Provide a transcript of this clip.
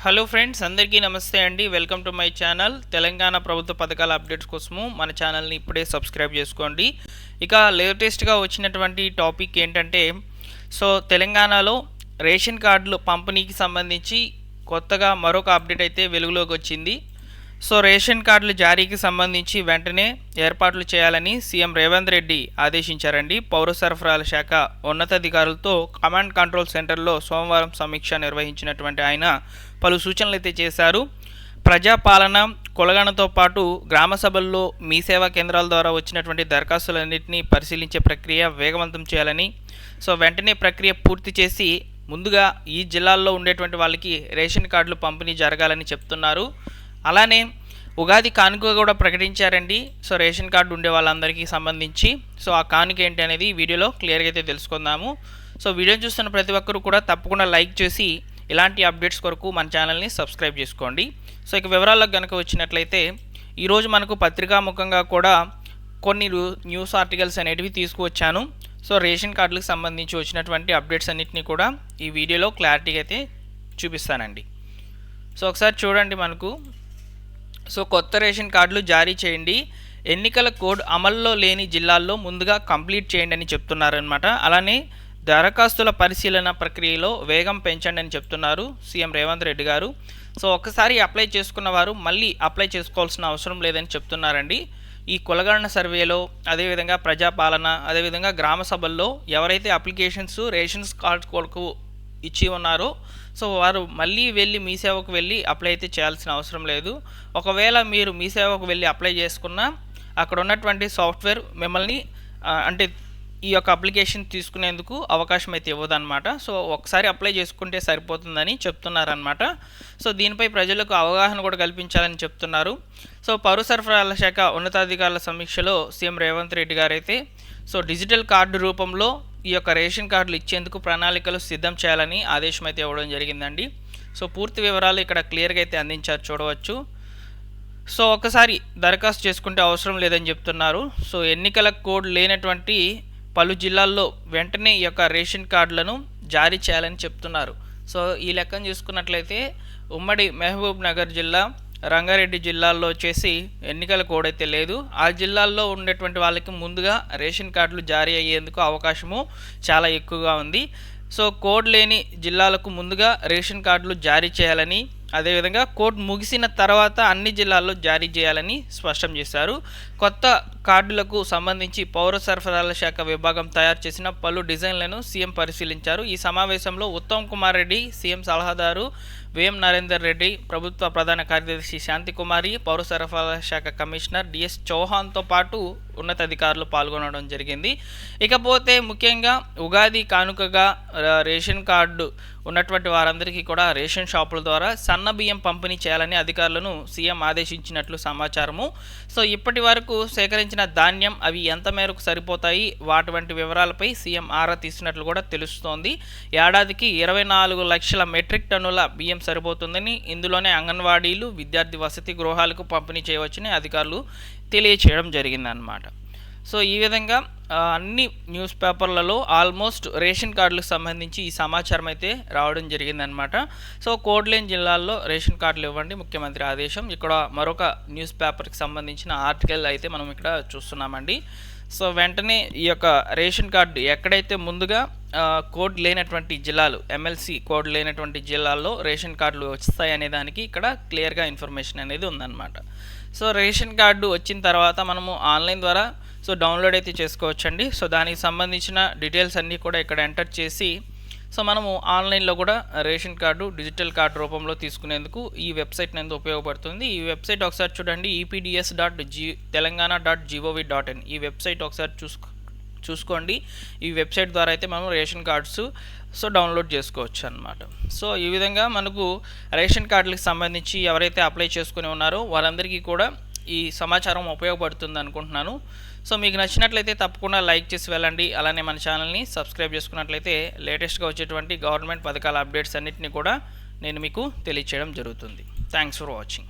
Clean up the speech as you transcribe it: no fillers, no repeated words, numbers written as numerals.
Hello friends, అందరికీ నమస్తే అండి. Welcome to my channel. Telangana ప్రభుత్వ పథకాల అప్డేట్స్ కోసము మన ఛానల్ని ఇప్పుడే సబ్స్క్రైబ్ చేసుకోండి. ఇక లేటెస్ట్గా వచ్చినటువంటి టాపిక్ ఏంటంటే, తెలంగాణలో రేషన్ కార్డులు పంపిణీకి సంబంధించి కొత్తగా మరొక అప్డేట్ అయితే వెలుగులోకి వచ్చింది. రేషన్ కార్డుల జారీకి సంబంధించి వెంటనే ఏర్పాట్లు చేయాలని సీఎం రేవంత్ రెడ్డి ఆదేశించారండి. పౌర సరఫరాల శాఖ ఉన్నతాధికారులతో కమాండ్ కంట్రోల్ సెంటర్లో సోమవారం సమీక్ష నిర్వహించినటువంటి ఆయన పలు సూచనలు అయితే చేశారు. ప్రజాపాలన కొలగణతో పాటు గ్రామ సభల్లో మీ సేవా కేంద్రాల ద్వారా వచ్చినటువంటి దరఖాస్తులన్నింటినీ పరిశీలించే ప్రక్రియ వేగవంతం చేయాలని, వెంటనే ప్రక్రియ పూర్తి చేసి ముందుగా ఈ జిల్లాల్లో ఉండేటువంటి వాళ్ళకి రేషన్ కార్డులు పంపిణీ జరగాలని చెప్తున్నారు. అలానే ఉగాది కానుక కూడా ప్రకటించారండి. రేషన్ కార్డు ఉండే వాళ్ళందరికీ సంబంధించి ఆ కానుక ఏంటి అనేది వీడియోలో క్లియర్గా అయితే తెలుసుకుందాము. వీడియోని చూస్తున్న ప్రతి ఒక్కరు కూడా తప్పకుండా లైక్ చేసి ఇలాంటి అప్డేట్స్ కొరకు మన ఛానల్ని సబ్స్క్రైబ్ చేసుకోండి. ఇక వివరాలకు కనుక వచ్చినట్లయితే, ఈరోజు మనకు పత్రికాముఖంగా కూడా కొన్ని న్యూస్ ఆర్టికల్స్ అనేటివి తీసుకువచ్చాను. రేషన్ కార్డులకు సంబంధించి వచ్చినటువంటి అప్డేట్స్ అన్నింటినీ కూడా ఈ వీడియోలో క్లారిటీగా అయితే చూపిస్తానండి. ఒకసారి చూడండి. మనకు కొత్త రేషన్ కార్డులు జారీ చేయండి, ఎన్నికల కోడ్ అమల్లో లేని జిల్లాల్లో ముందుగా కంప్లీట్ చేయండి అని చెప్తున్నారనమాట. అలానే దరఖాస్తుల పరిశీలన ప్రక్రియలో వేగం పెంచండి అని చెప్తున్నారు సీఎం రేవంత్ రెడ్డి గారు. ఒక్కసారి అప్లై చేసుకున్న వారు మళ్ళీ అప్లై చేసుకోవాల్సిన అవసరం లేదని చెప్తున్నారండి. ఈ కులగణన సర్వేలో, అదేవిధంగా ప్రజాపాలన, అదేవిధంగా గ్రామ సభల్లో ఎవరైతే అప్లికేషన్స్ రేషన్ కార్డ్ కొరకు ఇచ్చి ఉన్నారో వారు మళ్ళీ వెళ్ళి మీ సేవకు వెళ్ళి అప్లై అయితే చేయాల్సిన అవసరం లేదు. ఒకవేళ మీరు మీ సేవకు వెళ్ళి అప్లై చేసుకున్నా అక్కడ ఉన్నటువంటి సాఫ్ట్వేర్ మిమ్మల్ని అంటే ఈ యొక్క అప్లికేషన్ తీసుకునేందుకు అవకాశం అయితే ఇవ్వదన్నమాట. ఒకసారి అప్లై చేసుకుంటే సరిపోతుందని చెప్తున్నారనమాట. దీనిపై ప్రజలకు అవగాహన కూడా కల్పించాలని చెప్తున్నారు. పౌర సరఫరాల శాఖ ఉన్నతాధికారుల సమీక్షలో సీఎం రేవంత్ రెడ్డి గారు అయితే డిజిటల్ కార్డు రూపంలో ఈ యొక్క రేషన్ కార్డులు ఇచ్చేందుకు ప్రణాళికలు సిద్ధం చేయాలని ఆదేశం అయితే ఇవ్వడం జరిగిందండి. పూర్తి వివరాలు ఇక్కడ క్లియర్గా అయితే అందించారు, చూడవచ్చు. ఒకసారి దరఖాస్తు చేసుకుంటే అవసరం లేదని చెప్తున్నారు. ఎన్నికల కోడ్ లేనటువంటి పలు జిల్లాల్లో వెంటనే ఈ యొక్క రేషన్ కార్డులను జారీ చేయాలని చెప్తున్నారు. ఈ లెక్కను చూసుకున్నట్లయితే ఉమ్మడి మహబూబ్ నగర్ జిల్లా, రంగారెడ్డి జిల్లాల్లో వచ్చేసి ఎన్నికల కోడ్ అయితే లేదు. ఆ జిల్లాల్లో ఉండేటువంటి వాళ్ళకి ముందుగా రేషన్ కార్డులు జారీ అయ్యేందుకు అవకాశము చాలా ఎక్కువగా ఉంది. కోడ్ లేని జిల్లాలకు ముందుగా రేషన్ కార్డులు జారీ చేయాలని, అదేవిధంగా కోడ్ ముగిసిన తర్వాత అన్ని జిల్లాల్లో జారీ చేయాలని స్పష్టం చేశారు. కొత్త కార్డులకు సంబంధించి పౌర సరఫరాల శాఖ విభాగం తయారు చేసిన పలు డిజైన్లను సీఎం పరిశీలించారు. ఈ సమావేశంలో ఉత్తమ్ కుమార్ రెడ్డి, సీఎం సలహాదారు వేం నరేందర్ రెడ్డి, ప్రభుత్వ ప్రధాన కార్యదర్శి శాంతికుమారి, పౌర సరఫరాల శాఖ కమిషనర్ డిఎస్ చౌహాన్తో పాటు ఉన్నతాధికారులు పాల్గొనడం జరిగింది. ఇకపోతే ముఖ్యంగా ఉగాది కానుకగా రేషన్ కార్డు ఉన్నటువంటి వారందరికీ కూడా రేషన్ షాపుల ద్వారా సన్న బియ్యం పంపిణీ చేయాలని అధికారులను సీఎం ఆదేశించినట్లు సమాచారము. ఇప్పటి వరకు సేకరించిన ధాన్యం అవి ఎంత మేరకు సరిపోతాయి, వాటి వివరాలపై సీఎం ఆరా తీసినట్లు కూడా తెలుస్తోంది. ఏడాదికి 24 లక్షల మెట్రిక్ టన్నుల బియ్యం సరిపోతుందని, ఇందులోనే అంగన్వాడీలు, విద్యార్థి వసతి గృహాలకు పంపిణీ చేయవచ్చని అధికారులు తెలియచేయడం జరిగిందన్నమాట. ఈ విధంగా అన్ని న్యూస్ పేపర్లలో ఆల్మోస్ట్ రేషన్ కార్డులకు సంబంధించి ఈ సమాచారం అయితే రావడం జరిగిందనమాట. కోడ్ లేని జిల్లాల్లో రేషన్ కార్డులు ఇవ్వండి, ముఖ్యమంత్రి ఆదేశం. ఇక్కడ మరొక న్యూస్ పేపర్కి సంబంధించిన ఆర్టికల్ అయితే మనం ఇక్కడ చూస్తున్నామండి. వెంటనే ఈ యొక్క రేషన్ కార్డు ఎక్కడైతే ముందుగా కోడ్ లేనటువంటి జిల్లాలు, ఎమ్మెల్సీ కోడ్ లేనటువంటి జిల్లాల్లో రేషన్ కార్డులు వస్తాయనే దానికి ఇక్కడ క్లియర్గా ఇన్ఫర్మేషన్ అనేది ఉందన్నమాట. రేషన్ కార్డు వచ్చిన తర్వాత మనము ఆన్లైన్ ద్వారా డౌన్లోడ్ అయితే చేసుకోవచ్చండి. దానికి సంబంధించిన డీటెయిల్స్ అన్నీ కూడా ఇక్కడ ఎంటర్ చేసి మనము ఆన్లైన్లో కూడా రేషన్ కార్డు డిజిటల్ కార్డు రూపంలో తీసుకునేందుకు ఈ వెబ్సైట్ అనేది ఉపయోగపడుతుంది. ఈ వెబ్సైట్ ఒకసారి చూడండి, EPDS.తెలంగాణ.gov.in. ఈ వెబ్సైట్ ఒకసారి చూసుకోండి. ఈ వెబ్సైట్ ద్వారా అయితే మనం రేషన్ కార్డ్స్ డౌన్లోడ్ చేసుకోవచ్చు అన్నమాట. ఈ విధంగా మనకు రేషన్ కార్డులకు సంబంధించి ఎవరైతే అప్లై చేసుకుని ఉన్నారో వారందరికీ కూడా ఈ సమాచారం ఉపయోగపడుతుంది అనుకుంటున్నాను. మీకు నచ్చినట్లయితే తప్పకుండా లైక్ చేసి వెళ్ళండి. అలానే మన ఛానల్ని సబ్స్క్రైబ్ చేసుకున్నట్లయితే లేటెస్ట్గా వచ్చేటువంటి గవర్నమెంట్ పథకాల అప్డేట్స్ అన్నింటినీ కూడా నేను మీకు తెలియచేయడం జరుగుతుంది. Thanks for watching.